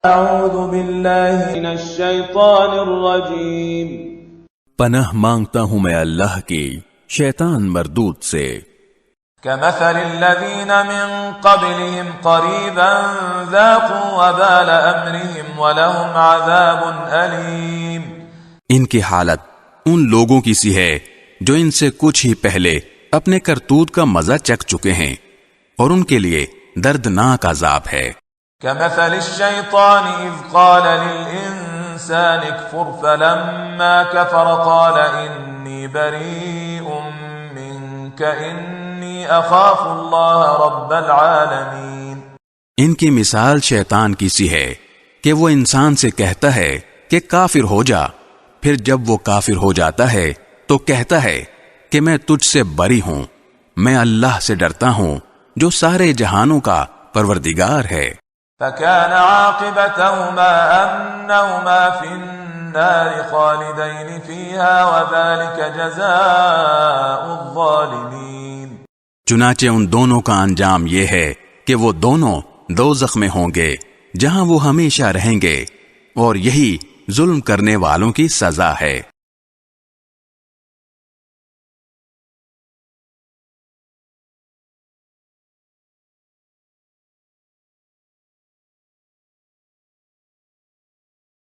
اعوذ باللہ من الشیطان الرجیم پناہ مانگتا ہوں میں اللہ کی شیطان مردود سے. كمثل الذين من قبلهم قريبا ذاقوا وبال امرهم ولهم عذاب الیم. ان کی حالت ان لوگوں کی سی ہے جو ان سے کچھ ہی پہلے اپنے کرتوت کا مزہ چکھ چکے ہیں اور ان کے لیے دردناک عذاب ہے. كمثل الشيطان إذ قال للإنسان اكفر فلما كفر قال إني بريء منك إني أخاف الله رب العالمين. ان کی مثال شیطان کی سی ہے کہ وہ انسان سے کہتا ہے کہ کافر ہو جا، پھر جب وہ کافر ہو جاتا ہے تو کہتا ہے کہ میں تجھ سے بری ہوں، میں اللہ سے ڈرتا ہوں جو سارے جہانوں کا پروردگار ہے. فكان عاقبتهما أنهما في النار خالدين فيها وذلك جزاء الظالمين. چنانچہ ان دونوں کا انجام یہ ہے کہ وہ دونوں دوزخ میں ہوں گے جہاں وہ ہمیشہ رہیں گے، اور یہی ظلم کرنے والوں کی سزا ہے.